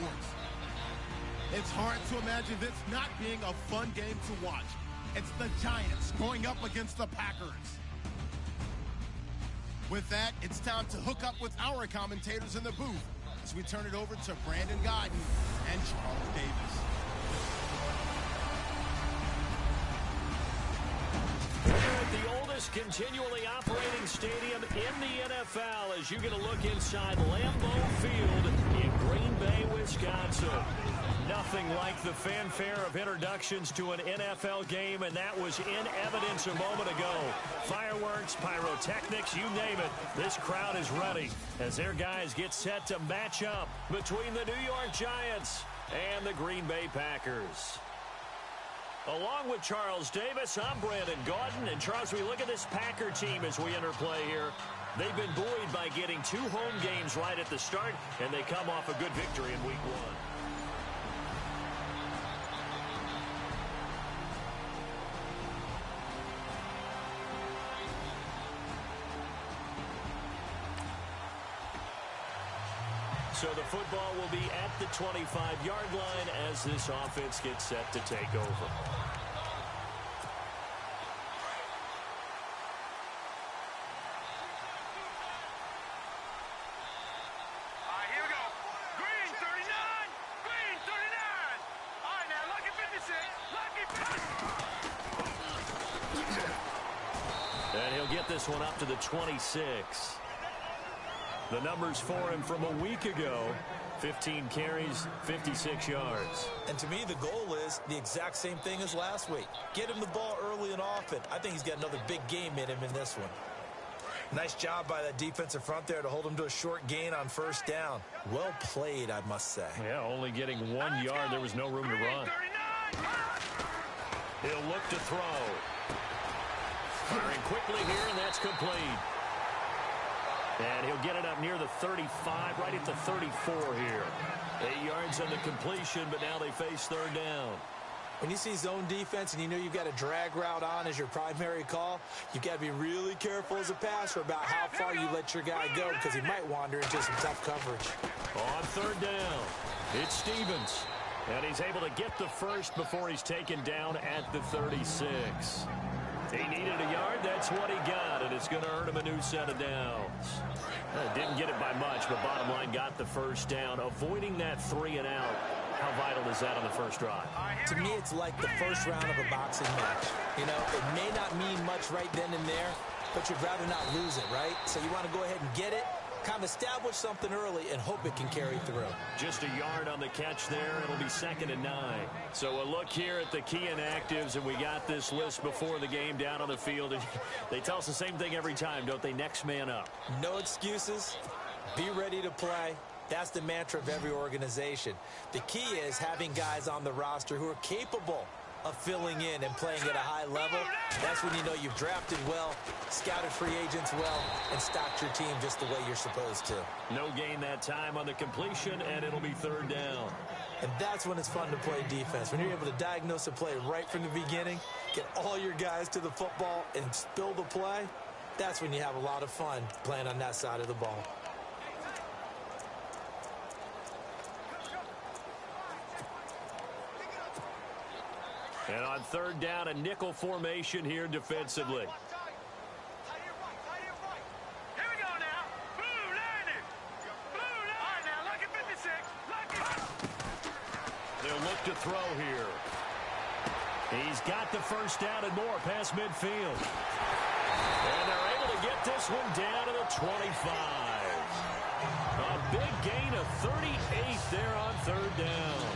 sports. It's hard to imagine this not being a fun game to watch. It's the Giants going up against the Packers. With that, it's time to hook up with our commentators in the booth as we turn it over to Brandon Godden and Charles Davis. The oldest continually operating stadium in the NFL as you get a look inside Lambeau Field in Green Bay, Wisconsin. Nothing like the fanfare of introductions to an NFL game, and that was in evidence a moment ago. Fireworks, pyrotechnics, you name it. This crowd is ready as their guys get set to match up between the New York Giants and the Green Bay Packers. Along with Charles Davis, I'm Brandon Gaudin. And Charles, we look at this Packer team as we enter play here. They've been buoyed by getting 2 home games right at the start, and they come off a good victory in Week 1. So the football will be at the 25-yard line as this offense gets set to take over. Here we go. Green 39. Green 39. All right, now, lucky 56. Lucky 50. And he'll get this one up to the 26. The numbers for him from a week ago, 15 carries, 56 yards. And to me, the goal is the exact same thing as last week. Get him the ball early and often. I think he's got another big game in him in this one. Nice job by that defensive front there to hold him to a short gain on first down. Well played, I must say. Yeah, only getting 1 yard. There was no room to run. He'll look to throw. Firing quickly here, and that's complete. And he'll get it up near the 35, right at the 34 here. 8 yards on the completion, but now they face third down. When you see zone defense and you know you've got a drag route on as your primary call, you've got to be really careful as a passer about how far you let your guy go because he might wander into some tough coverage. On third down, it's Stevens. And he's able to get the first before he's taken down at the 36. He needed a yard. That's what he got, and it's going to earn him a new set of downs. Didn't get it by much, but bottom line got the first down. Avoiding that 3 and out. How vital is that on the first drive? To me, it's like the first round of a boxing match. You know, it may not mean much right then and there, but you'd rather not lose it, right? So you want to go ahead and get it, kind of establish something early, and hope it can carry through. Just a yard on the catch there. It'll be 2nd and 9. So a look here at the key inactives, and we got this list before the game down on the field. They tell us the same thing every time, don't they? Next man up. No excuses. Be ready to play. That's the mantra of every organization. The key is having guys on the roster who are capable of filling in and playing at a high level. That's when you know you've drafted well, scouted free agents well, and stocked your team just the way you're supposed to. No gain that time on the completion, and it'll be third down. And that's when it's fun to play defense. When you're able to diagnose a play right from the beginning, get all your guys to the football, and spill the play, that's when you have a lot of fun playing on that side of the ball. And on third down, a nickel formation here defensively. They'll look to throw here. He's got the first down and more past midfield. And they're able to get this one down to the 25. A big gain of 38 there on third down.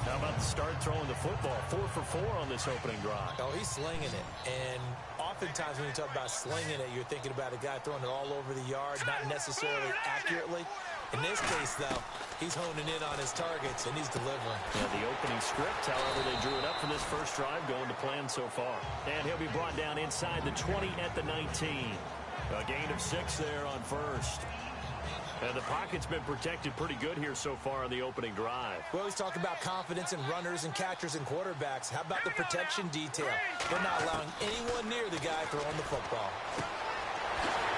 How about the start throwing the football? 4 for 4 on this opening drive. Oh, he's slinging it. And oftentimes when you talk about slinging it, you're thinking about a guy throwing it all over the yard, not necessarily accurately. In this case, though, he's honing in on his targets, and he's delivering. Yeah, the opening script, however, they drew it up for this first drive, going to plan so far. And he'll be brought down inside the 20 at the 19. A gain of 6 there on first. And the pocket's been protected pretty good here so far on the opening drive. We always talk about confidence in runners and catchers and quarterbacks. How about the protection detail? They're not allowing anyone near the guy throwing the football.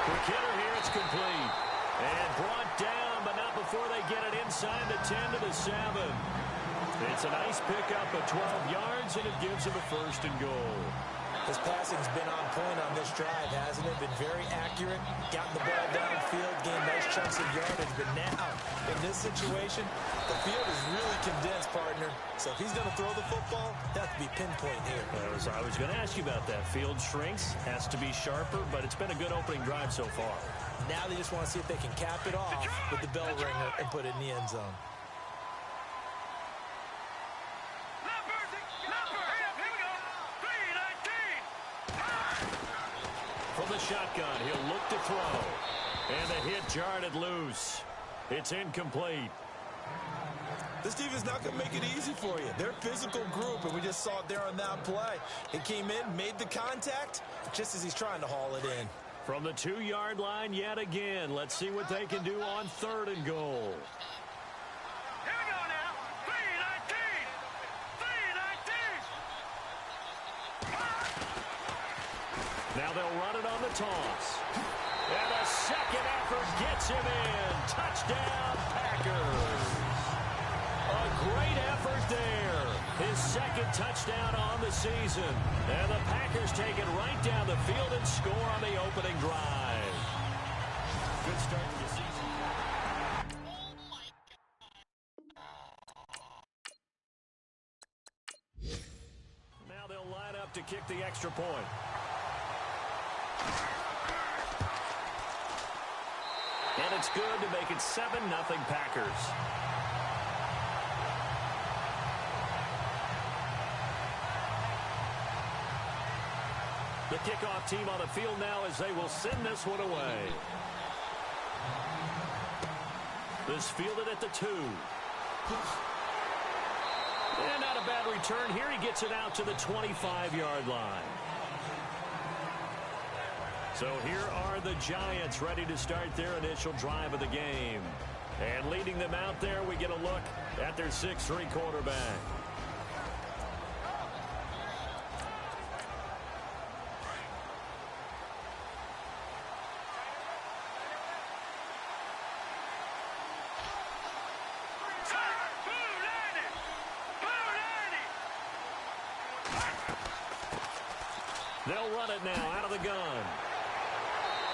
Quick hitter here, it's complete. And brought down, but not before they get it inside the 10 to the 7. It's a nice pickup of 12 yards, and it gives them a 1st and goal. His passing's been on point on this drive, hasn't it? Been very accurate, gotten the ball downfield, gained nice chunks of yardage. But now, in this situation, the field is really condensed, partner. So if he's going to throw the football, that has to be pinpoint here. I was going to ask you about that. Field shrinks, has to be sharper, but it's been a good opening drive so far. Now they just want to see if they can cap it off with the bell ringer and put it in the end zone. From the shotgun, he'll look to throw. And the hit jarred it loose. It's incomplete. This defense not going to make it easy for you. They're a physical group, and we just saw it there on that play. It came in, made the contact, just as he's trying to haul it in. From the 2-yard line yet again. Let's see what they can do on 3rd and goal. Here we go now. 3-19. 3-19. Now they'll run it on the toss. And a second effort gets him in. Touchdown, Packers. A great effort there. His 2nd touchdown on the season. And the Packers take it right down the field and score on the opening drive. Good start to the season. Now they'll line up to kick the extra point. And it's good to make it 7-0 Packers. The kickoff team on the field now as they will send this one away. This fielded at the 2. And not a bad return here. He gets it out to the 25-yard line. So here are the Giants ready to start their initial drive of the game. And leading them out there, we get a look at their 6'3" quarterback. They'll run it now out of the gun.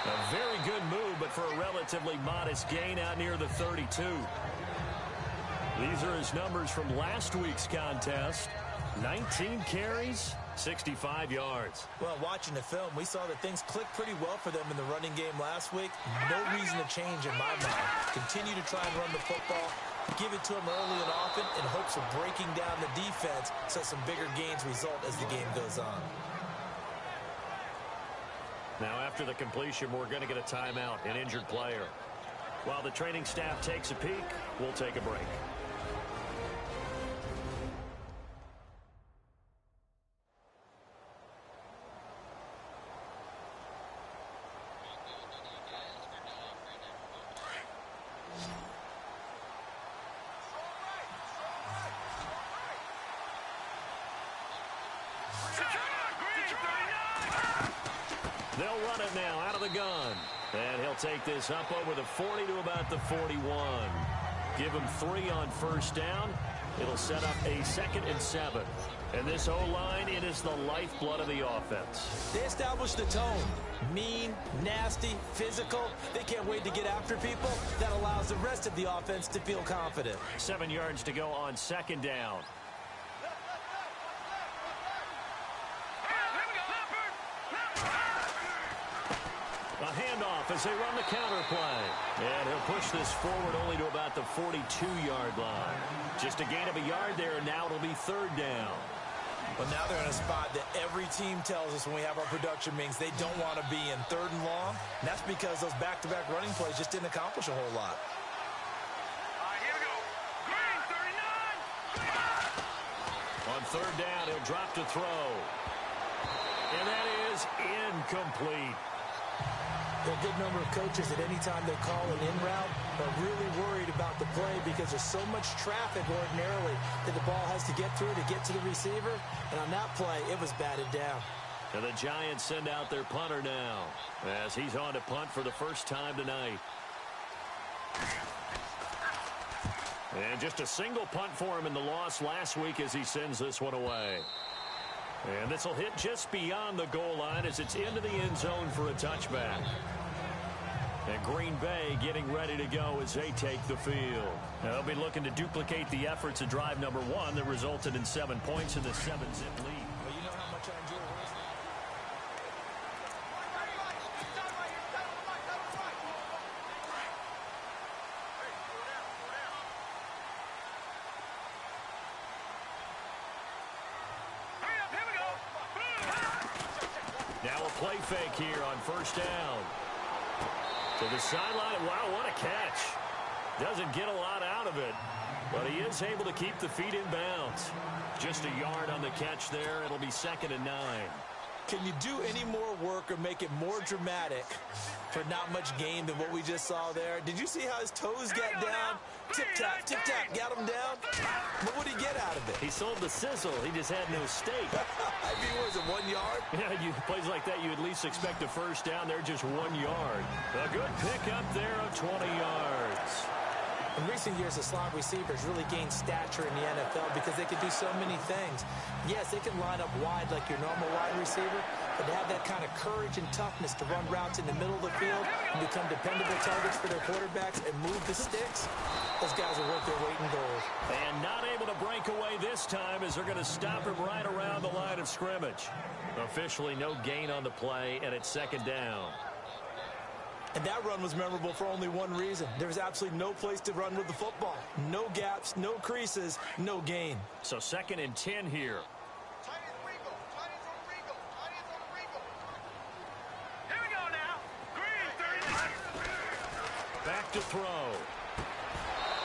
A very good move, but for a relatively modest gain out near the 32. These are his numbers from last week's contest. 19 carries, 65 yards. Well, watching the film, we saw that things clicked pretty well for them in the running game last week. No reason to change in my mind. Continue to try and run the football. Give it to him early and often in hopes of breaking down the defense so some bigger gains result as the game goes on. Now, after the completion, we're going to get a timeout, an injured player. While the training staff takes a peek, we'll take a break. They'll run it now out of the gun. And he'll take this up over the 40 to about the 41. Give him 3 on first down. It'll set up a 2nd and 7. And this O-line, it is the lifeblood of the offense. They established the tone. Mean, nasty, physical. They can't wait to get after people. That allows the rest of the offense to feel confident. 7 yards to go on 2nd down. A handoff as they run the counter play. And he'll push this forward only to about the 42-yard line. Just a gain of a yard there, and now it'll be 3rd down. Well, now they're in a spot that every team tells us when we have our production meetings they don't want to be in 3rd and long. And that's because those back-to-back running plays just didn't accomplish a whole lot. Here we go. Green, 39. On 3rd down, he'll drop to throw. And that is incomplete. A good number of coaches at any time they call an in route are really worried about the play because there's so much traffic ordinarily that the ball has to get through to get to the receiver. And on that play, it was batted down. And the Giants send out their punter now as he's on to punt for the first time tonight. And just a single punt for him in the loss last week as he sends this one away. And this will hit just beyond the goal line as it's into the end zone for a touchback. And Green Bay getting ready to go as they take the field. Now they'll be looking to duplicate the efforts of drive number 1 that resulted in 7 points in the 7-zip lead. Well, you know how much I enjoy working. Now a play fake here on first down. To the sideline. Wow, what a catch. Doesn't get a lot out of it, but he is able to keep the feet in bounds. Just a yard on the catch there. It'll be 2nd and 9. Can you do any more work or make it more dramatic for not much gain than what we just saw there? Did you see how his toes got down? Tip-tap, got him down. But what did he get out of it? He sold the sizzle. He just had no steak. I mean, what was it, 1 yard? Yeah, plays like that, you at least expect a first down. They're just 1 yard. A good pickup there of 20 yards. In recent years, the slot receivers really gained stature in the NFL because they can do so many things. Yes, they can line up wide like your normal wide receiver, but to have that kind of courage and toughness to run routes in the middle of the field and become dependable targets for their quarterbacks and move the sticks, those guys are worth their weight in gold. And not able to break away this time as they're going to stop him right around the line of scrimmage. Officially no gain on the play, and it's 2nd down. And that run was memorable for only one reason. There was absolutely no place to run with the football. No gaps, no creases, no gain. So 2nd and 10 here. Here we go now. Green, 39. Back to throw.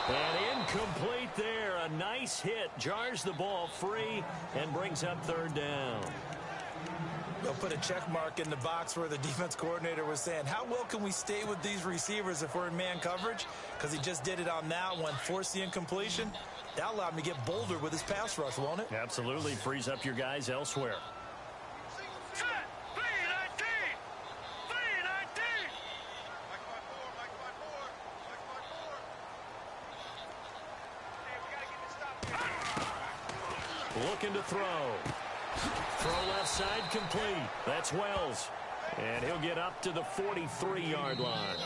And incomplete there. A nice hit. Jars the ball free and brings up 3rd down. They'll put a check mark in the box where the defense coordinator was saying, how well can we stay with these receivers if we're in man coverage? Because he just did it on that one, forced the incompletion. That allowed him to get bolder with his pass rush, won't it? Absolutely. Frees up your guys elsewhere. Set. 3-19. 3-19. Looking to throw. Throw left side complete. That's Wells. And he'll get up to the 43-yard line.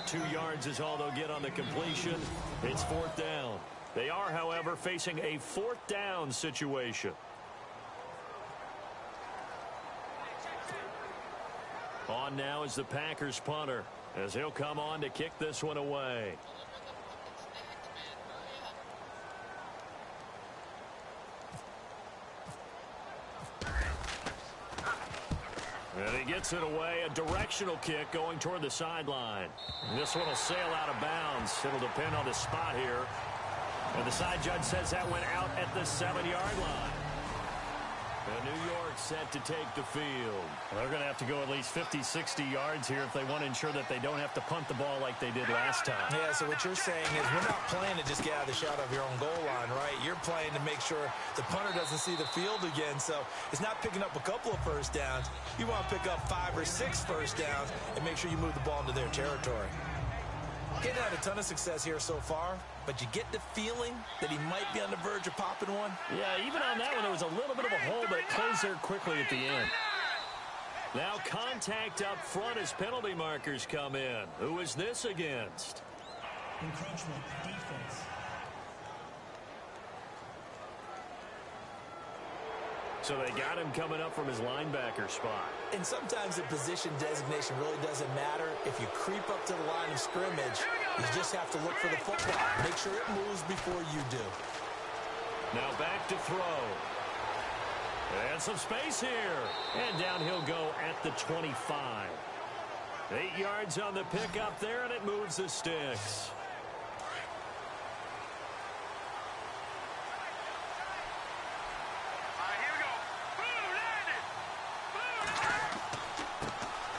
2 yards is all they'll get on the completion. It's 4th down. They are, however, facing a 4th down situation. On now is the Packers punter as he'll come on to kick this one away. And he gets it away. A directional kick going toward the sideline. And this one will sail out of bounds. It'll depend on the spot here. And the side judge says that went out at the 7-yard line. And New York set to take the field. They're going to have to go at least 50, 60 yards here if they want to ensure that they don't have to punt the ball like they did last time. Yeah, so what you're saying is we're not playing to just get out of the shadow of your own goal line, right? You're playing to make sure the punter doesn't see the field again. So it's not picking up a couple of first downs. You want to pick up 5 or 6 first downs and make sure you move the ball into their territory. Getting had a ton of success here so far, but you get the feeling that he might be on the verge of popping one. Yeah, even on that one, there was a little bit of a hole, but it closed there quickly at the end. Now contact up front as penalty markers come in. Who is this against? Encroachment defense. So they got him coming up from his linebacker spot. And sometimes the position designation really doesn't matter. If you creep up to the line of scrimmage, you just have to look for the football. Make sure it moves before you do. Now back to throw. And some space here. And down he'll go at the 25. 8 yards on the pickup there, and it moves the sticks.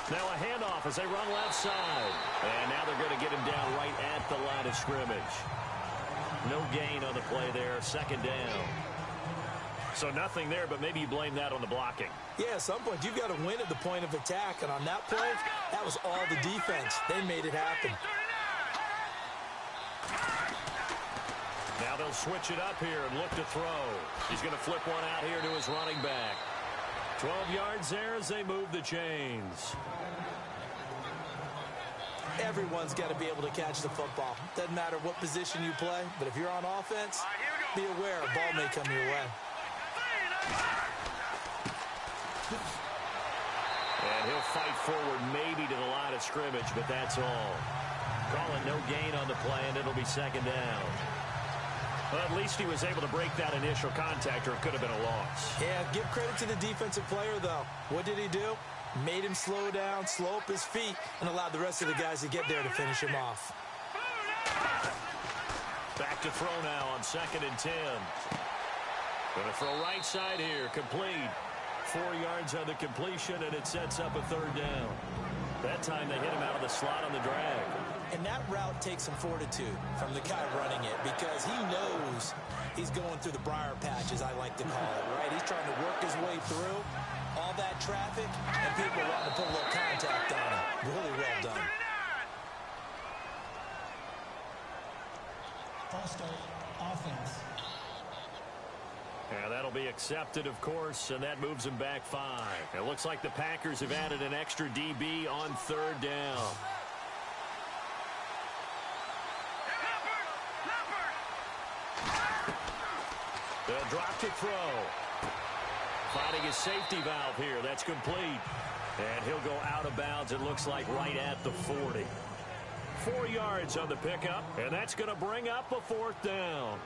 Now a handoff as they run left side. And now they're going to get him down right at the line of scrimmage. No gain on the play there. 2nd down. So nothing there, but maybe you blame that on the blocking. Yeah, at some point you've got to win at the point of attack. And on that play, that was all the defense. They made it happen. Now they'll switch it up here and look to throw. He's going to flip one out here to his running back. 12 yards there as they move the chains. Everyone's got to be able to catch the football. Doesn't matter what position you play, but if you're on offense, be aware a ball may come your way. And he'll fight forward maybe to the line of scrimmage, but that's all. Call it no gain on the play, and it'll be second down. Well, at least he was able to break that initial contact, or it could have been a loss. Yeah, give credit to the defensive player, though. What did he do? Made him slow down, slow up his feet, and allowed the rest of the guys to get there to finish him off. Back to throw now on 2nd and 10. Going to throw right side here, complete. 4 yards on the completion, and it sets up a 3rd down. That time they hit him out of the slot on the drag. And that route takes some fortitude from the guy running it, because he knows he's going through the briar patch, as I like to call it, right? He's trying to work his way through all that traffic, and people wanting to put a little contact on him. Really well done. False start, offense. Yeah, that'll be accepted, of course, and that moves him back 5. It looks like the Packers have added an extra DB on 3rd down. They'll drop to throw. Finding his safety valve here. That's complete. And he'll go out of bounds, it looks like, right at the 40. 4 yards on the pickup, and that's going to bring up a 4th down.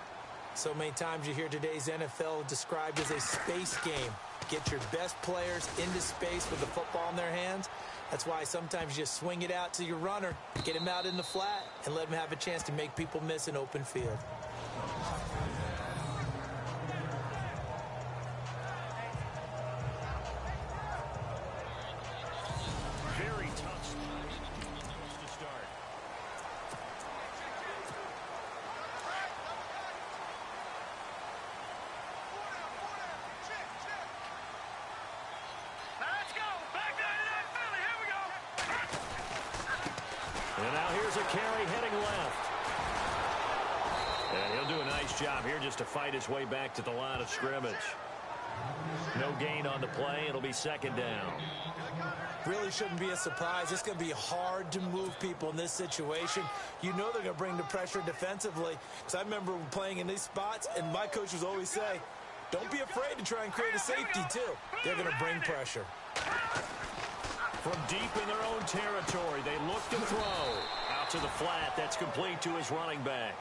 So many times you hear today's NFL described as a space game. Get your best players into space with the football in their hands. That's why sometimes you just swing it out to your runner, get him out in the flat, and let him have a chance to make people miss an open field. Very tough to start. Let's go. Back 99 Philly. Here we go. And now here's a carry heading left. And he'll do a nice job here just to fight his way back to the line of scrimmage. No gain on the play. It'll be 2nd down. Really shouldn't be a surprise. It's going to be hard to move people in this situation. You know they're going to bring the pressure defensively. Because I remember playing in these spots, and my coaches always say, don't be afraid to try and create a safety, too. They're going to bring pressure. From deep in their own territory, they look to throw. Out to the flat. That's complete to his running back.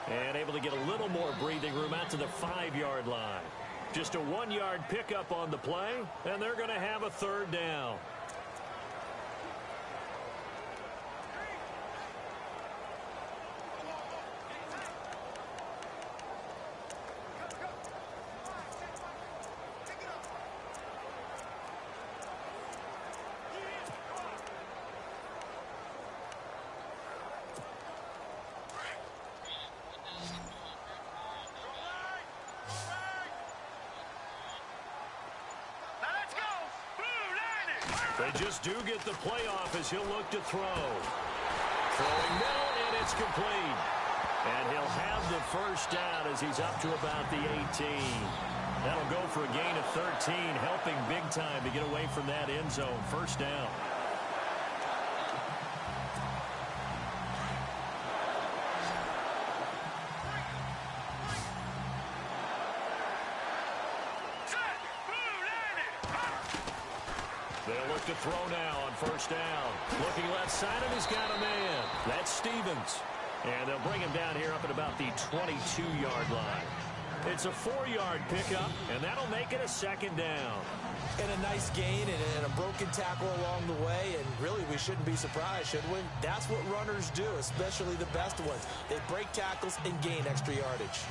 And able to get a little more breathing room out to the 5-yard line. Just a 1-yard pickup on the play, and they're going to have a 3rd down. They just do get the playoff as he'll look to throw. Throwing middle, and it's complete. And he'll have the 1st down as he's up to about the 18. That'll go for a gain of 13, helping big time to get away from that end zone. 1st down. They'll look to throw now on 1st down. Looking left side, and he's got a man. That's Stevens. And they'll bring him down here up at about the 22-yard line. It's a 4-yard pickup, and that'll make it a 2nd down. And a nice gain and a broken tackle along the way, and really we shouldn't be surprised, should we? That's what runners do, especially the best ones. They break tackles and gain extra yardage.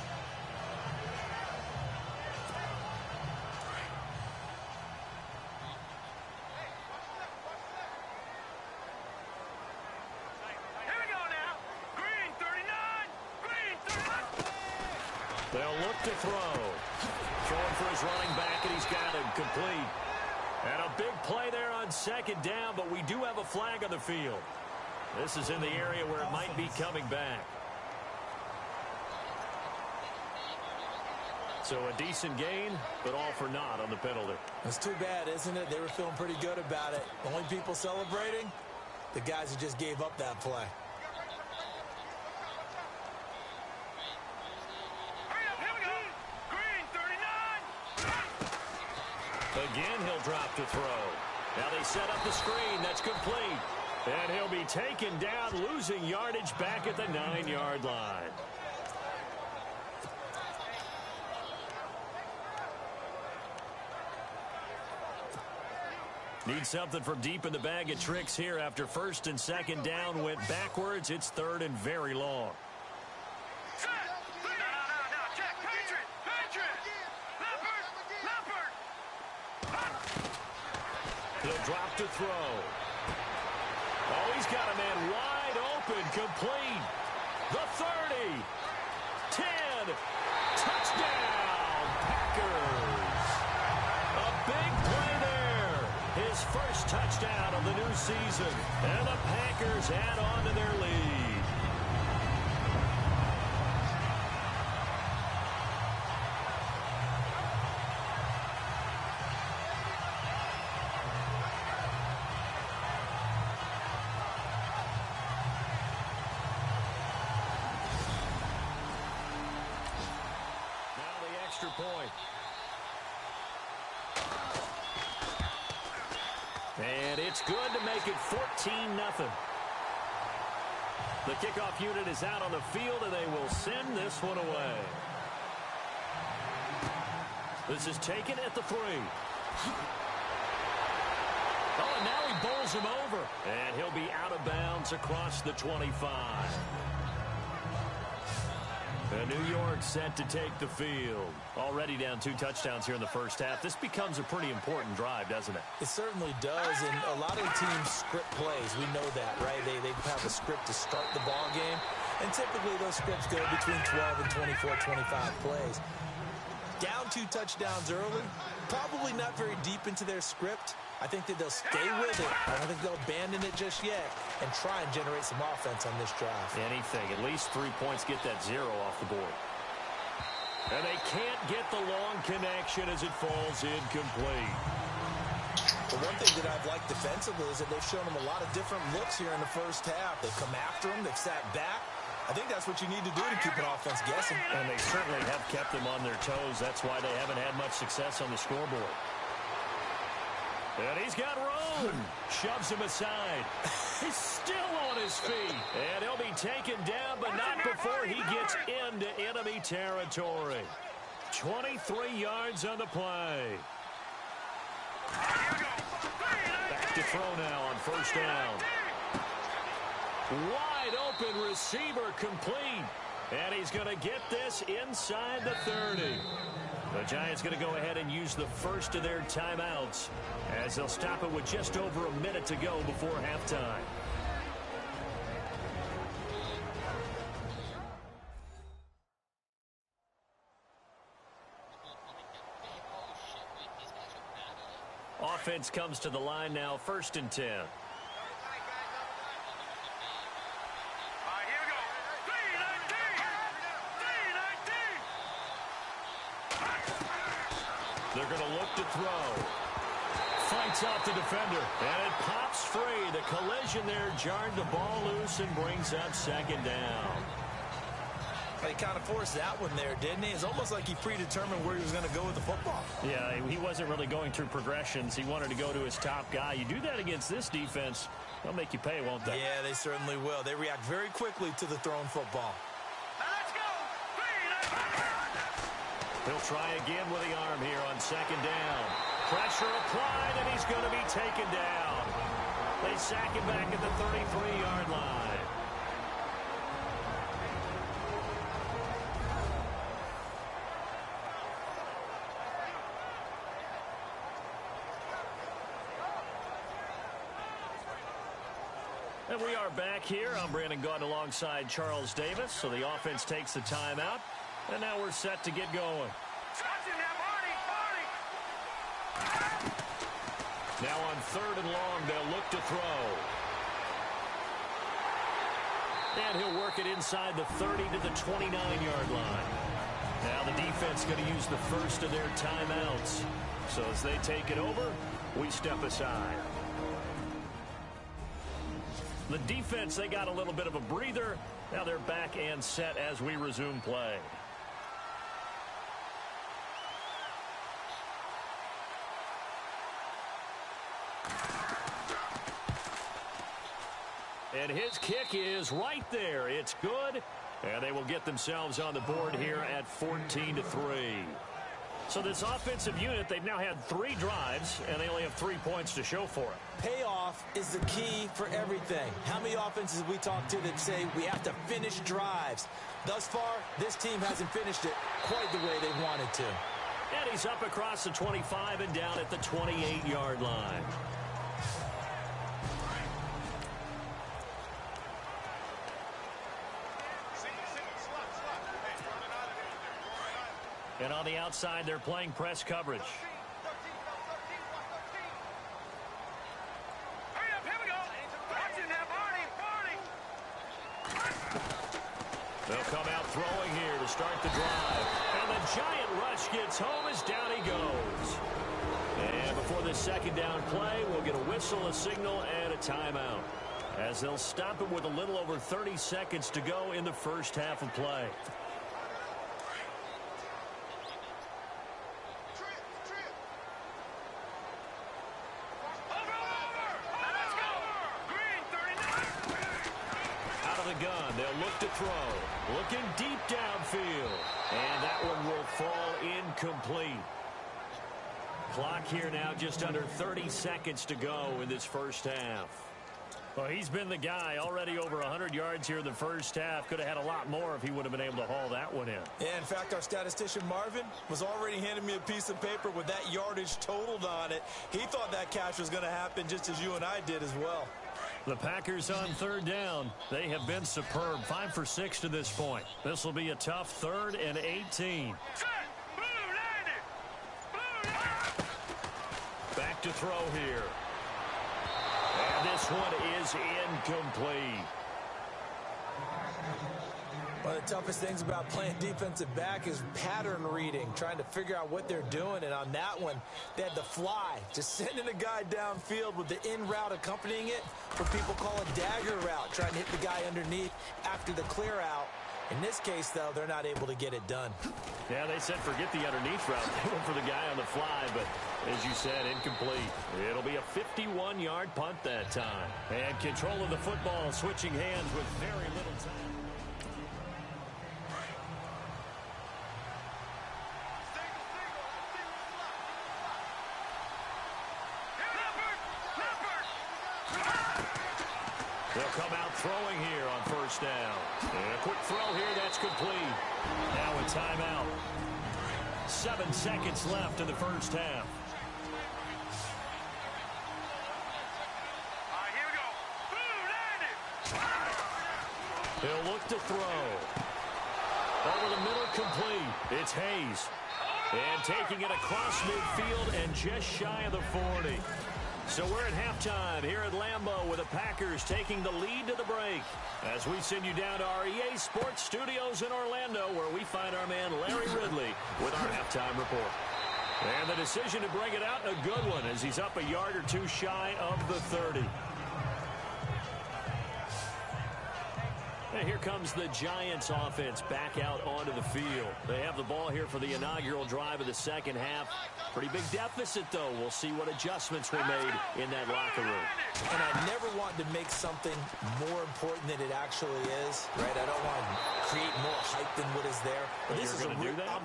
They'll look to throw. Throwing for his running back, and he's got him complete. And a big play there on 2nd down, but we do have a flag on the field. This is in the area where it might be coming back. So a decent gain, but all for naught on the penalty. It's too bad, isn't it? They were feeling pretty good about it. The only people celebrating, the guys who just gave up that play. Here we go. Green, 39. Again, he'll drop to throw. Now they set up the screen. That's complete. And he'll be taken down, losing yardage back at the 9-yard line. Need something from deep in the bag of tricks here after first and second down went backwards. It's third and very long. Set. No. Check. Patriot. Leopard. He'll drop to throw. Oh, he's got a man wide open, complete. The 30. 10. Touchdown, Packers. A big play there. His first touchdown of the new season. And the Packers add on to their lead. Point. And it's good to make it 14-0. The kickoff unit is out on the field, and they will send this one away. This is taken at the 3. Oh, and now he bowls him over. And he'll be out of bounds across the 25. And New York set to take the field. Already down 2 touchdowns here in the first half. This becomes a pretty important drive, doesn't it? It certainly does, and a lot of the teams script plays. We know that, right? They have a script to start the ball game, and typically those scripts go between 12 and 24, 25 plays. Down 2 touchdowns early, probably not very deep into their script. I think that they'll stay with it. I don't think they'll abandon it just yet and try and generate some offense on this drive. Anything. At least 3 points, get that 0 off the board. And they can't get the long connection as it falls incomplete. The one thing that I've liked defensively is that they've shown them a lot of different looks here in the first half. They've come after them. They've sat back. I think that's what you need to do to keep an offense guessing. And they certainly have kept them on their toes. That's why they haven't had much success on the scoreboard. And he's got room. Shoves him aside. He's still on his feet. And he'll be taken down, but not before he gets into enemy territory. 23 yards on the play. Back to throw now on first down. Wide open receiver complete. And he's going to get this inside the 30. The Giants going to go ahead and use the first of their timeouts as they'll stop it with just over a minute to go before halftime. Offense comes to the line now, 1st and 10. They're going to look to throw. Fights out the defender, and it pops free. The collision there jarred the ball loose and brings up 2nd down. He kind of forced that one there, didn't he? It's almost like he predetermined where he was going to go with the football. Yeah, he wasn't really going through progressions. He wanted to go to his top guy. You do that against this defense, they'll make you pay, won't they? Yeah, they certainly will. They react very quickly to the thrown football. He'll try again with the arm here on 2nd down. Pressure applied, and he's going to be taken down. They sack him back at the 33-yard line. And we are back here. I'm Brandon Gaudin alongside Charles Davis. So the offense takes the timeout. And now we're set to get going. Now on 3rd and long, they'll look to throw. And he'll work it inside the 30 to the 29-yard line. Now the defense going to use the first of their timeouts. So as they take it over, we step aside. The defense, they got a little bit of a breather. Now they're back and set as we resume play. And his kick is right there. It's good. And they will get themselves on the board here at 14-3. So this offensive unit, they've now had 3 drives, and they only have 3 points to show for it. Payoff is the key for everything. How many offenses we talk to that say we have to finish drives? Thus far, this team hasn't finished it quite the way they wanted to. And he's up across the 25 and down at the 28-yard line. And on the outside, they're playing press coverage. Hurry up, here we go. Watch it now, Barney. They'll come out throwing here to start the drive. And the giant rush gets home as down he goes. And before this second down play, we'll get a whistle, a signal, and a timeout, as they'll stop it with a little over 30 seconds to go in the first half of play. Throw. Looking deep downfield. And that one will fall incomplete. Clock here now just under 30 seconds to go in this first half. Well, he's been the guy already over 100 yards here in the first half. Could have had a lot more if he would have been able to haul that one in. Yeah, in fact, our statistician Marvin was already handing me a piece of paper with that yardage totaled on it. He thought that catch was going to happen just as you and I did as well. The Packers on third down. They have been superb. 5 for 6 to this point. This will be a tough 3rd and 18. Back to throw here. And this one is incomplete. One of the toughest things about playing defensive back is pattern reading, trying to figure out what they're doing. And on that one, they had the fly, just sending a guy downfield with the in route accompanying it, what people call a dagger route, trying to hit the guy underneath after the clear out. In this case, though, they're not able to get it done. Yeah, they said forget the underneath route. They went for the guy on the fly, but as you said, incomplete. It'll be a 51-yard punt that time. And control of the football switching hands with very little time. They'll come out throwing here on first down. And a quick throw here, that's complete. Now a timeout. 7 seconds left in the first half. Here we go. Boom, landed. He'll look to throw. Over the middle, complete. It's Hayes. And taking it across midfield and just shy of the 40. So we're at halftime here at Lambeau with the Packers taking the lead to the break. As we send you down to our EA Sports Studios in Orlando, where we find our man Larry Ridley with our halftime report. And the decision to bring it out, a good one, as he's up a yard or two shy of the 30. And here comes the Giants offense back out onto the field. They have the ball here for the inaugural drive of the second half. Pretty big deficit, though. We'll see what adjustments were made in that locker room. And I never want to make something more important than it actually is, right? I don't want to create more hype than what is there. But this is I'm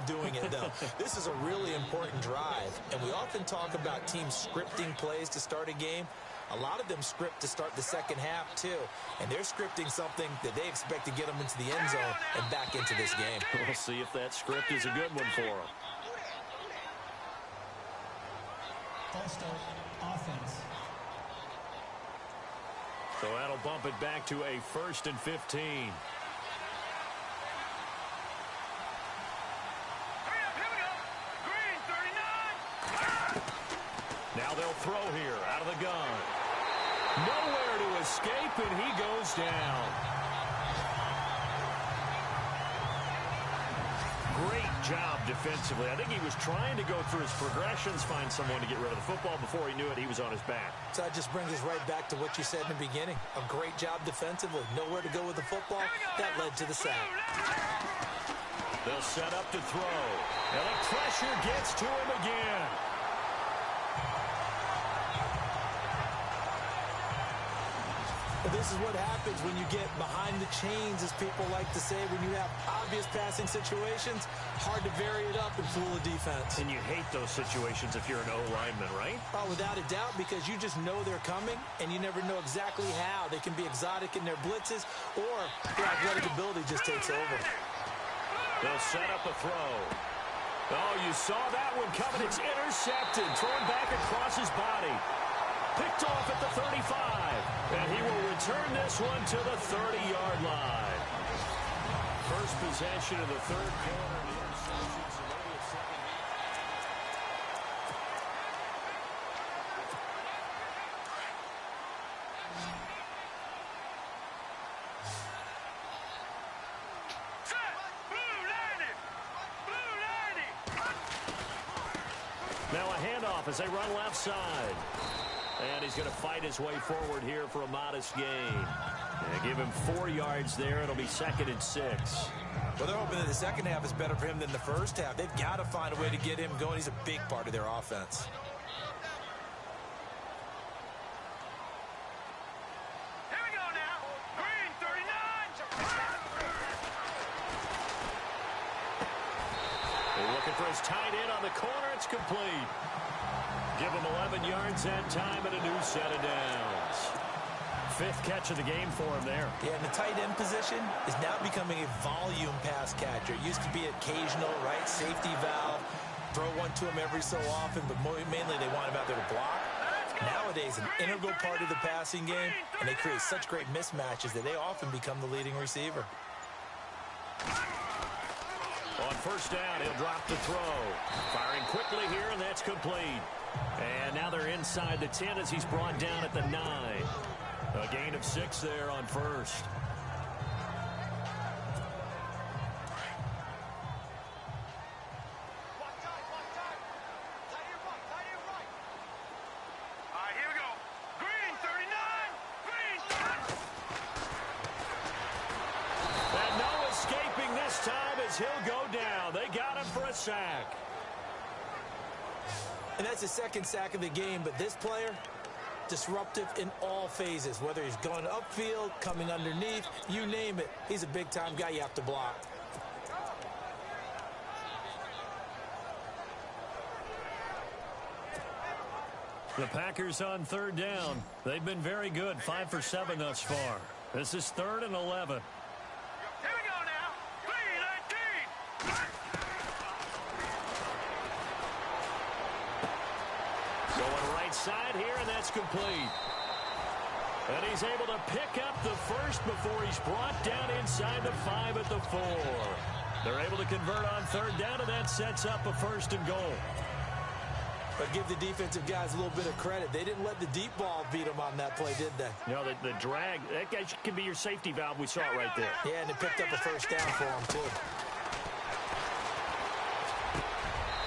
doing it, though. This is a really important drive. And we often talk about teams scripting plays to start a game. A lot of them script to start the second half, too. And they're scripting something that they expect to get them into the end zone and back into this game. We'll see if that script is a good one for them. All-star offense. So that'll bump it back to a 1st and 15. Hurry up, here we go. Green, 39. Now they'll throw here out of the gun. Nowhere to escape, and he goes down. Great job defensively. I think he was trying to go through his progressions, find someone to get rid of the football. Before he knew it, he was on his back. So that just brings us right back to what you said in the beginning. A great job defensively. Nowhere to go with the football. That led to the sack. They'll set up to throw. And the pressure gets to him again. But this is what happens when you get behind the chains, as people like to say. When you have obvious passing situations, hard to vary it up and fool the defense. And you hate those situations if you're an O-lineman, right? Oh, without a doubt, because you just know they're coming, and you never know exactly how. They can be exotic in their blitzes, or their athletic ability just takes over. They'll set up a throw. Oh, you saw that one coming. It's intercepted. Thrown back across his body. Picked off at the 35. And he will return this one to the 30-yard line. First possession of the third quarter. Now a handoff as they run left side. And he's going to fight his way forward here for a modest gain. And give him 4 yards there. It'll be 2nd and 6. Well, they're hoping that the second half is better for him than the first half. They've got to find a way to get him going. He's a big part of their offense. Here we go now. Green 39. They're looking for his tight end on the corner. It's complete. Give him 11 yards that time and a new set of downs. 5th catch of the game for him there. Yeah, and the tight end position is now becoming a volume pass catcher. It used to be occasional, right? Safety valve. Throw one to him every so often, but mainly they want him out there to block. Nowadays, an integral part of the passing game, and they create such great mismatches that they often become the leading receiver. On first down, he'll drop the throw. Firing quickly here, and that's complete. And now they're inside the 10 as he's brought down at the 9. A gain of 6 there on first. All right, here we go. Green 39. Green 30. And no escaping this time as he'll go down. They got him for a sack. And that's the 2nd sack of the game, but this player, disruptive in all phases, whether he's going upfield, coming underneath, you name it. He's a big-time guy you have to block. The Packers on 3rd down. They've been very good, 5 for 7 thus far. This is 3rd and 11. Here we go now. Green 19. Going right side here, and that's complete. And he's able to pick up the first before he's brought down inside the 5 at the 4. They're able to convert on 3rd down, and that sets up a 1st and goal. But give the defensive guys a little bit of credit. They didn't let the deep ball beat them on that play, did they? You know, the drag, that guy can be your safety valve. We saw it right there. Yeah, and they picked up a 1st down for him, too.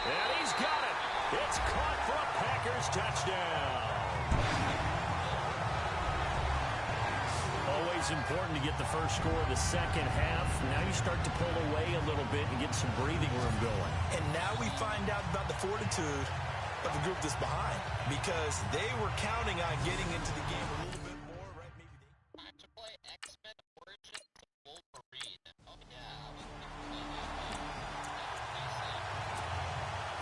And he's got it. It's caught for a Packers touchdown. Always important to get the first score of the second half. Now you start to pull away a little bit and get some breathing room going. And now we find out about the fortitude of the group that's behind, because they were counting on getting into the game a little bit more, right? Maybe Time to play X-Men Origin Wolverine. Oh, yeah.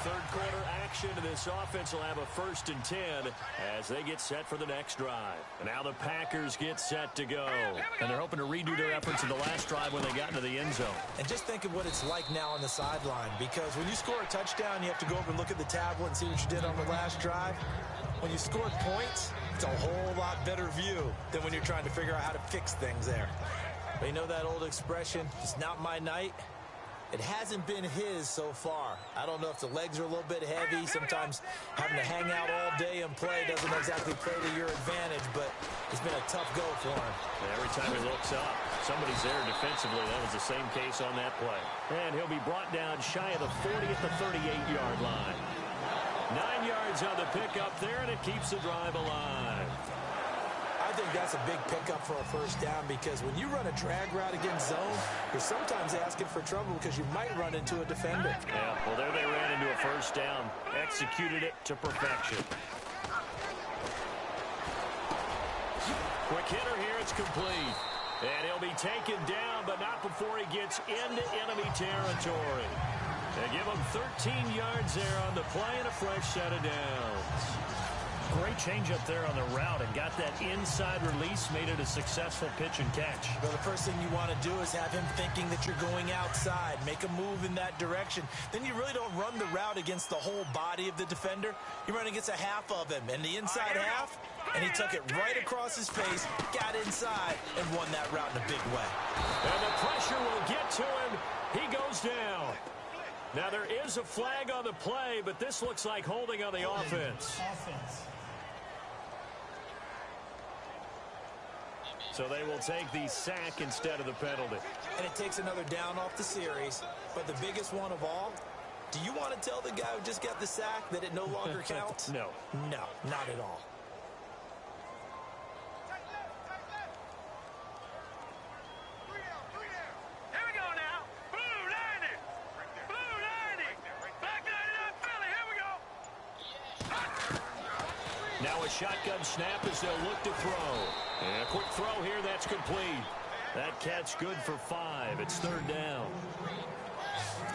Third quarter action to this offense will have a 1st and 10 as they get set for the next drive. And now the Packers get set to go. And they're hoping to redo their efforts in the last drive when they got into the end zone. And just think of what it's like now on the sideline, because when you score a touchdown, you have to go over and look at the tablet and see what you did on the last drive. When you scored points, it's a whole lot better view than when you're trying to figure out how to fix things there. But you know that old expression, it's not my night. It hasn't been his so far. I don't know if the legs are a little bit heavy. Sometimes having to hang out all day and play doesn't exactly play to your advantage, but it's been a tough go for him. Every time he looks up, Somebody's there defensively. That was the same case on that play. And he'll be brought down shy of the 40 at the 38-yard line. 9 yards on the pickup there, and it keeps the drive alive. I think that's a big pickup for a first down because when you run a drag route against zone, you're sometimes asking for trouble because you might run into a defender. Yeah, well, there they ran into a first down. Executed it to perfection. Quick hitter here. It's complete. And he'll be taken down, but not before he gets into enemy territory. They give him 13 yards there on the play and a fresh set of downs. Great change up there on the route and got that inside release, made it a successful pitch and catch. Well, the first thing you want to do is have him thinking that you're going outside, make a move in that direction. Then you really don't run the route against the whole body of the defender. You run against a half of him, and the inside half, and he took it right across his face, got inside, and won that route in a big way. And the pressure will get to him. He goes down. Now, there is a flag on the play, but this looks like holding on the offense. So they will take the sack instead of the penalty. And it takes another down off the series. But the biggest one of all, do you want to tell the guy who just got the sack that it no longer counts? No. No, not at all. Here we go now. Blue 90. Blue 90. Black 99 Philly. Here we go. Now a shotgun snap as they'll look to throw. And a quick throw here, that's complete. That catch good for 5. It's third down.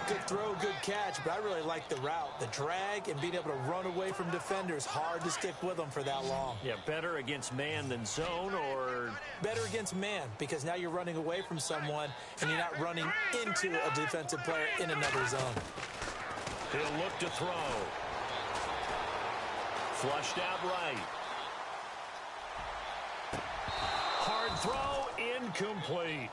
Good throw, good catch, but I really like the route. The drag and being able to run away from defenders, hard to stick with them for that long. Yeah, better against man than zone, or better against man, because now you're running away from someone and you're not running into a defensive player in another zone. He'll look to throw. Flushed out right. Hard throw, incomplete.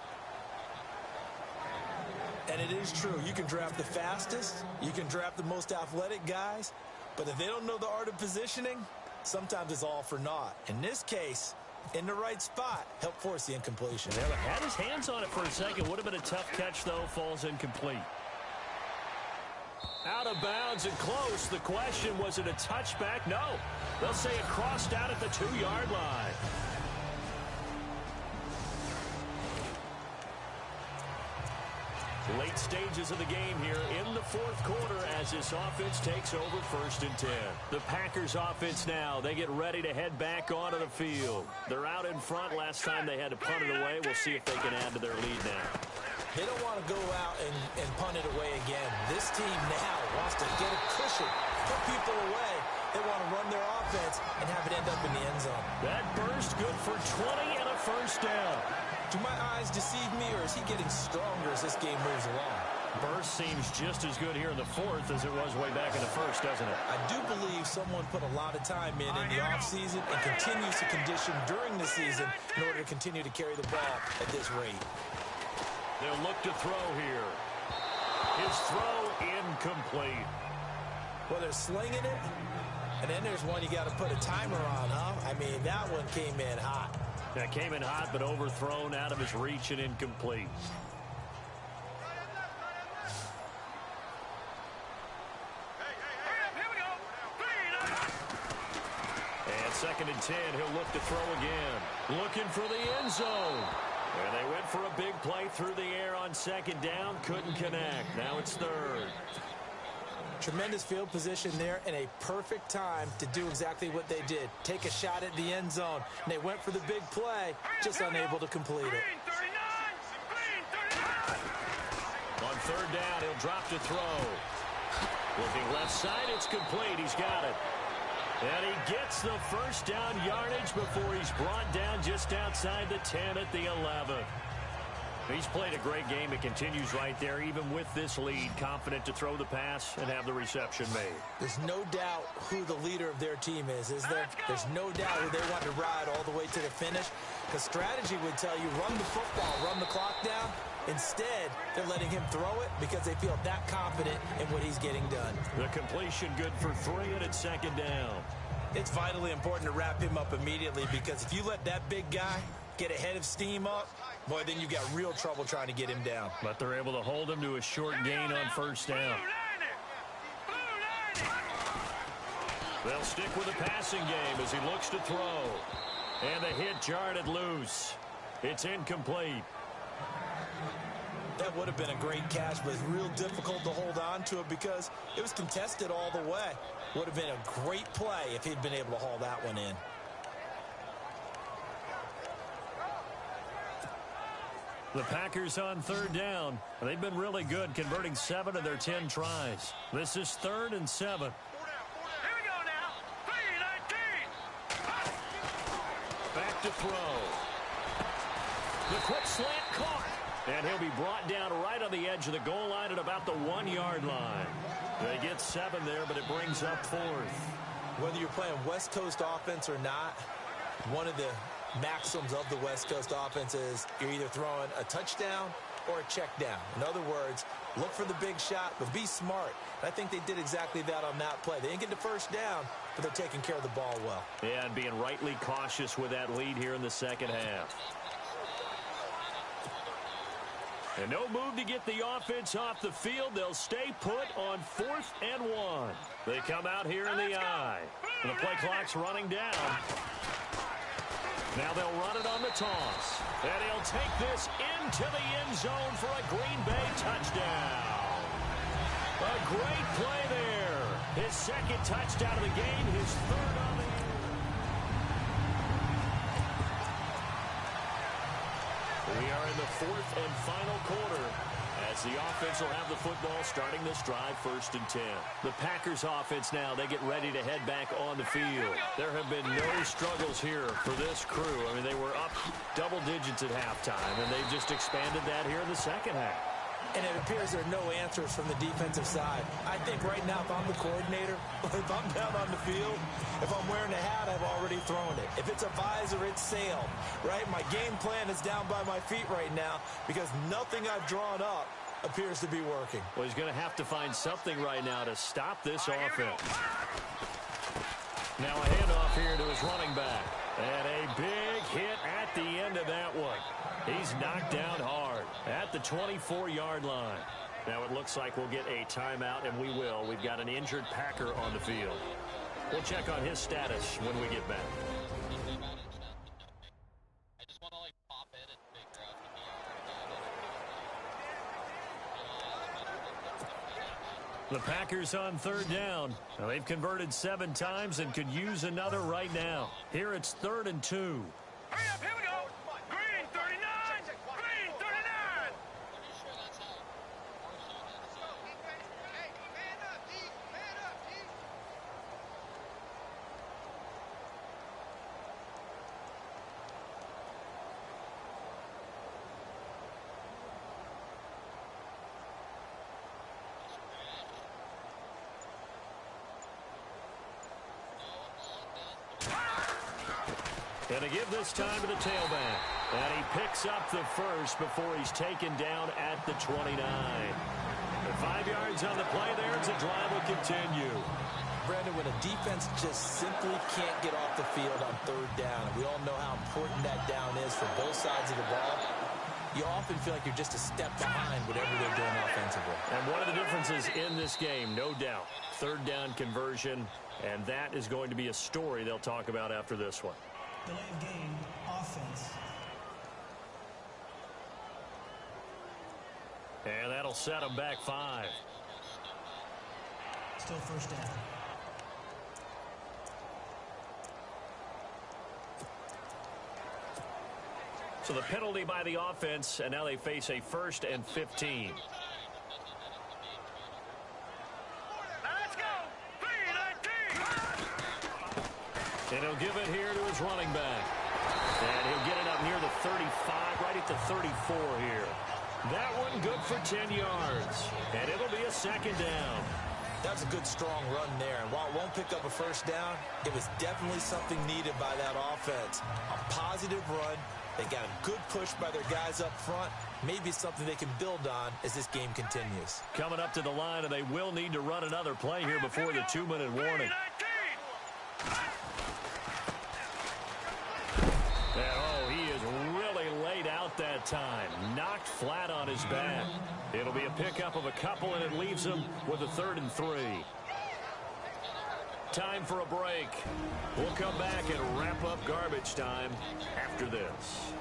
And it is true. You can draft the fastest. You can draft the most athletic guys. But if they don't know the art of positioning, sometimes it's all for naught. In this case, in the right spot, help force the incompletion. Yeah, had his hands on it for a second. Would have been a tough catch, though. Falls incomplete. Out of bounds and close. The question, was it a touchback? No. They'll say it crossed out at the 2-yard line. Late stages of the game here in the fourth quarter as this offense takes over 1st and 10. The Packers offense now, they get ready to head back onto the field. They're out in front. Last time they had to punt it away. We'll see if they can add to their lead now. They don't want to go out and punt it away again. This team now wants to get a cushion, put people away. They want to run their offense and have it end up in the end zone. That burst good for 20 and a first down. Do my eyes deceive me, or is he getting stronger as this game moves along? Burst seems just as good here in the fourth as it was way back in the first, doesn't it? I do believe someone put a lot of time in the offseason and continues to condition during the season in order to continue to carry the ball at this rate. They'll look to throw here. His throw incomplete. Well, they're slinging it, and then there's one you got to put a timer on, huh? I mean, that one came in hot. That came in hot, but overthrown out of his reach and incomplete. Here we go. 3. And 2nd and 10, he'll look to throw again. Looking for the end zone. And they went for a big play through the air on 2nd down. Couldn't connect. Now it's 3rd. Tremendous field position there and a perfect time to do exactly what they did. Take a shot at the end zone. And they went for the big play, just unable to complete it. On 3rd down, he'll drop to throw. Looking left side, it's complete. He's got it. And he gets the first down yardage before he's brought down just outside the 10 at the 11. He's played a great game. It continues right there, even with this lead, confident to throw the pass and have the reception made. There's no doubt who the leader of their team is there? There's no doubt who they want to ride all the way to the finish. Because strategy would tell you, run the football, run the clock down. Instead, they're letting him throw it because they feel that confident in what he's getting done. The completion good for 3, and it's 2nd down. It's vitally important to wrap him up immediately because if you let that big guy get a head of steam up, Boy, then you've got real trouble trying to get him down. But they're able to hold him to a short gain on first down. They'll stick with the passing game as he looks to throw. And the hit jarred it loose. It's incomplete. That would have been a great catch, but it's real difficult to hold on to it because it was contested all the way. Would have been a great play if he'd been able to haul that one in. The Packers on third down. They've been really good, converting 7 of their 10 tries. This is 3rd and 7. Here we go now. 3-19. Back to throw. The quick slant caught. And he'll be brought down right on the edge of the goal line at about the 1-yard line. They get 7 there, but it brings up 4th. Whether you're playing West Coast offense or not, one of the maxims of the West Coast offense is you're either throwing a touchdown or a check down. In other words, look for the big shot, but be smart. I think they did exactly that on that play. They didn't get the first down, but they're taking care of the ball well. Yeah, and being rightly cautious with that lead here in the second half. And no move to get the offense off the field. They'll stay put on 4th and 1. They come out here in the I. And the play clock's running down. Now they'll run it on the toss. And he'll take this into the end zone for a Green Bay touchdown. A great play there. His 2nd touchdown of the game, his 3rd on the year. We are in the 4th and final quarter as the offense will have the football starting this drive 1st and 10. The Packers offense now, they get ready to head back on the field. There have been no struggles here for this crew. I mean, they were up double digits at halftime, and they've just expanded that here in the second half. And it appears there are no answers from the defensive side. I think right now, if I'm the coordinator, if I'm down on the field, if I'm wearing a hat, I've already thrown it. If it's a visor, it's sailed, right? My game plan is down by my feet right now because nothing I've drawn up appears to be working. Well, he's going to have to find something right now to stop this offense. Now a handoff here to his running back. And a big hit at the end of that one. He's knocked down hard at the 24-yard line. Now it looks like we'll get a timeout, and we will. We've got an injured Packer on the field. We'll check on his status when we get back. I just want to like pop in and figure out The Packers on third down. Now, they've converted 7 times and could use another right now. Here it's 3rd and 2. Hurry up, here we go. Green 39. Green 39. pretty sure that's how Hey, man up, D. Man up, D. And to give this time to the tailback. And he picks up the first before he's taken down at the 29. And 5 yards on the play there as the drive will continue. Brandon, when a defense just simply can't get off the field on 3rd down, and we all know how important that down is for both sides of the ball, you often feel like you're just a step behind whatever they're doing offensively. And one of the differences in this game, no doubt, 3rd down conversion, and that is going to be a story they'll talk about after this one. Delay of game, offense. And that'll set them back 5. Still 1st down. So the penalty by the offense, and now they face a 1st and 15. Let's go. 3-19. And he'll give it here to his running back. And he'll get it up near the 35, right at the 34 here. That one good for 10 yards. And it'll be a 2nd down. That's a good, strong run there. And while it won't pick up a 1st down, it was definitely something needed by that offense. A positive run. They got a good push by their guys up front. Maybe something they can build on as this game continues. Coming up to the line, and they will need to run another play here before the 2-minute warning. And, oh, he is really laid out that time. Knocked flat on his back. It'll be a pickup of a couple, and it leaves him with a 3rd and 3. Time for a break. We'll come back and wrap up garbage time after this.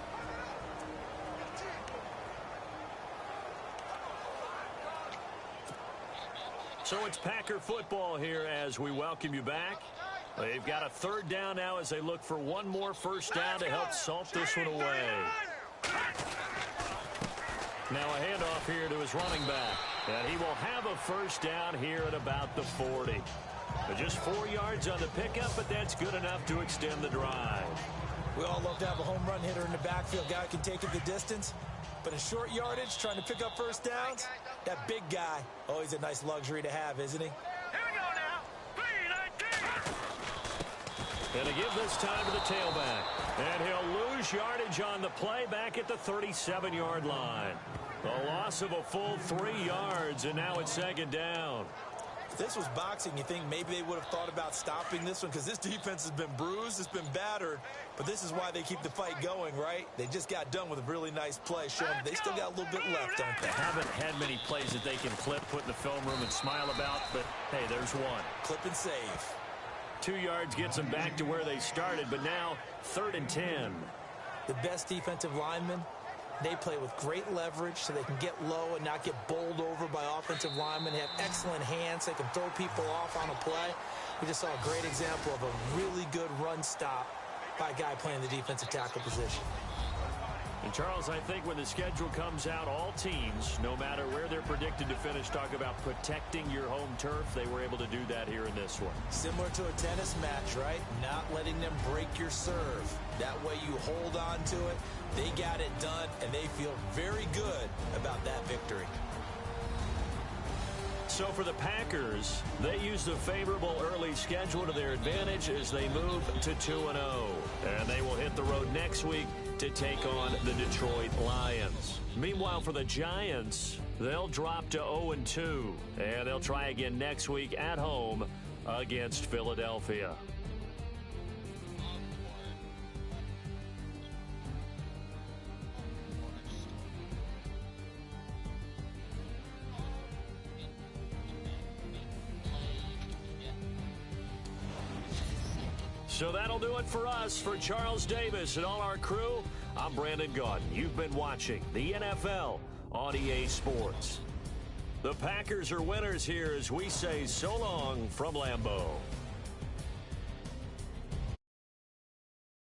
So it's Packer football here as we welcome you back. They've got a 3rd down now as they look for one more first down to help salt this one away. Now a handoff here to his running back. And he will have a first down here at about the 40. But just 4 yards on the pickup, but that's good enough to extend the drive. We all love to have a home run hitter in the backfield. Guy can take it the distance. But in short yardage, trying to pick up first downs, that big guy, always a nice luxury to have, isn't he? Here we go now. 3-19. And to give this time to the tailback. And he'll lose yardage on the play back at the 37-yard line. A loss of a full 3 yards, and now it's 2nd down. If this was boxing, you think maybe they would have thought about stopping this one, because this defense has been bruised, it's been battered, but this is why they keep the fight going, right? They just got done with a really nice play, showing they still got a little bit left, don't they? They haven't had many plays that they can clip, put in the film room, and smile about, but hey, there's one. Clip and save. 2 yards gets them back to where they started, but now 3rd and 10. The best defensive linemen, they play with great leverage so they can get low and not get bowled over by offensive linemen. They have excellent hands. They can throw people off on a play. We just saw a great example of a really good run stop by a guy playing the defensive tackle position. And, Charles, I think when the schedule comes out, all teams, no matter where they're predicted to finish, talk about protecting your home turf. They were able to do that here in this one. Similar to a tennis match, right? Not letting them break your serve. That way you hold on to it. They got it done, and they feel very good about that victory. So for the Packers, they use the favorable early schedule to their advantage as they move to 2-0. And they will hit the road next week to take on the Detroit Lions. Meanwhile, for the Giants, they'll drop to 0-2. And they'll try again next week at home against Philadelphia. So that'll do it for us. For Charles Davis and all our crew, I'm Brandon Gaudin. You've been watching the NFL on EA Sports. The Packers are winners here as we say so long from Lambeau.